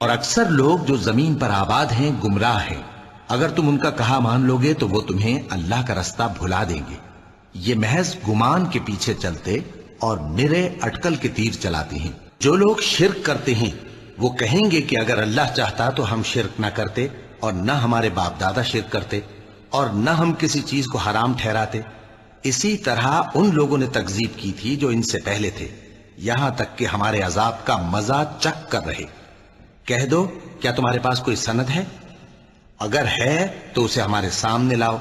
اور اکثر لوگ جو زمین پر آباد ہیں گمراہ ہیں، اگر تم ان کا کہا مان لوگے تو وہ تمہیں اللہ کا رستہ بھلا دیں گے۔ یہ محض گمان کے پیچھے چلتے اور نرے اٹکل کے تیر چلاتے ہیں۔ جو لوگ شرک کرتے ہیں وہ کہیں گے کہ اگر اللہ چاہتا تو ہم شرک نہ کرتے، اور نہ ہمارے باپ دادا شرک کرتے، اور نہ ہم کسی چیز کو حرام ٹھہراتے۔ اسی طرح ان لوگوں نے تکذیب کی تھی جو ان سے پہلے تھے، یہاں تک کہ ہمارے عذاب کا مزہ چکھ کر رہے۔ کہہ دو کیا تمہارے پاس کوئی سند ہے؟ اگر ہے تو اسے ہمارے سامنے لاؤ۔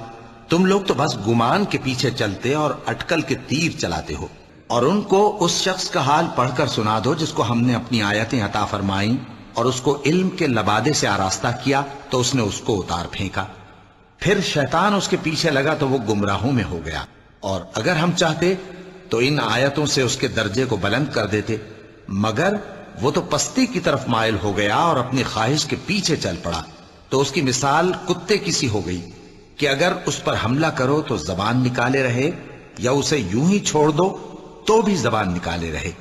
تم لوگ تو بس گمان کے پیچھے چلتے اور اٹکل کے تیر چلاتے ہو۔ اور ان کو اس شخص کا حال پڑھ کر سنا دو جس کو ہم نے اپنی آیتیں عطا فرمائیں اور اس کو علم کے لبادے سے آراستہ کیا تو اس نے اس کو اتار پھینکا، پھر شیطان اس کے پیچھے لگا تو وہ گمراہوں میں ہو گیا۔ اور اگر ہم چاہتے تو ان آیتوں سے اس کے درجے کو بلند کر دیتے، مگر وہ تو پستی کی طرف مائل ہو گیا اور اپنی خواہش کے پیچھے چل پڑا، تو اس کی مثال کتے کی سی ہو گئی کہ اگر اس پر حملہ کرو تو زبان نکالے رہے، یا اسے یوں ہی چھوڑ دو تو بھی زبان نکالے رہے۔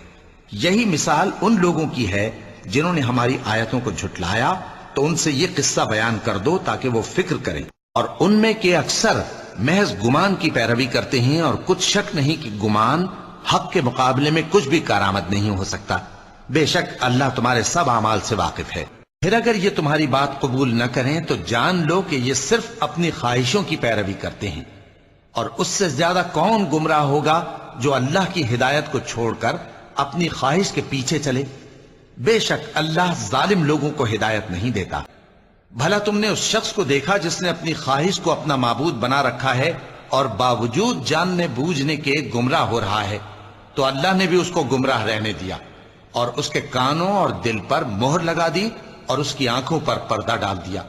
یہی مثال ان لوگوں کی ہے جنہوں نے ہماری آیتوں کو جھٹلایا، تو ان سے یہ قصہ بیان کر دو تاکہ وہ فکر کریں۔ اور ان میں کے اکثر محض گمان کی پیروی کرتے ہیں، اور کچھ شک نہیں کہ گمان حق کے مقابلے میں کچھ بھی کارآمد نہیں ہو سکتا۔ بے شک اللہ تمہارے سب اعمال سے واقف ہے۔ پھر اگر یہ تمہاری بات قبول نہ کریں تو جان لو کہ یہ صرف اپنی خواہشوں کی پیروی کرتے ہیں، اور اس سے زیادہ کون گمراہ ہوگا جو اللہ کی ہدایت کو چھوڑ کر اپنی خواہش کے پیچھے چلے۔ بے شک اللہ ظالم لوگوں کو ہدایت نہیں دیتا۔ بھلا تم نے اس شخص کو دیکھا جس نے اپنی خواہش کو اپنا معبود بنا رکھا ہے اور باوجود جاننے بوجھنے کے گمراہ ہو رہا ہے، تو اللہ نے بھی اس کو گمراہ رہنے دیا، اور اس کے کانوں اور دل پر مہر لگا دی اور اس کی آنکھوں پر پردہ ڈال دیا۔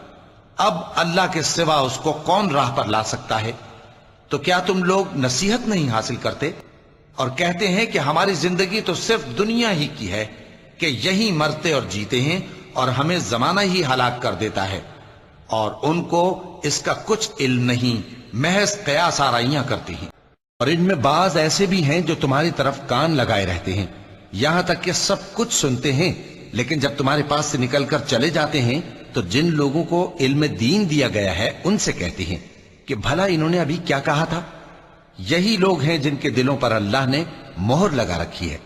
اب اللہ کے سوا اس کو کون راہ پر لا سکتا ہے؟ تو کیا تم لوگ نصیحت نہیں حاصل کرتے اور کہتے ہیں کہ ہماری زندگی تو صرف دنیا ہی کی ہے، کہ یہی مرتے اور جیتے ہیں اور ہمیں زمانہ ہی ہلاک کر دیتا ہے، اور ان کو اس کا کچھ علم نہیں، محض قیاس آرائیاں کرتے ہیں۔ اور ان میں بعض ایسے بھی ہیں جو تمہاری طرف کان لگائے رہتے ہیں، یہاں تک کہ سب کچھ سنتے ہیں، لیکن جب تمہارے پاس سے نکل کر چلے جاتے ہیں تو جن لوگوں کو علم دین دیا گیا ہے ان سے کہتے ہیں کہ بھلا انہوں نے ابھی کیا کہا تھا۔ یہی لوگ ہیں جن کے دلوں پر اللہ نے مہر لگا رکھی ہے،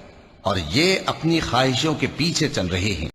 اور یہ اپنی خواہشوں کے پیچھے چل رہے ہیں۔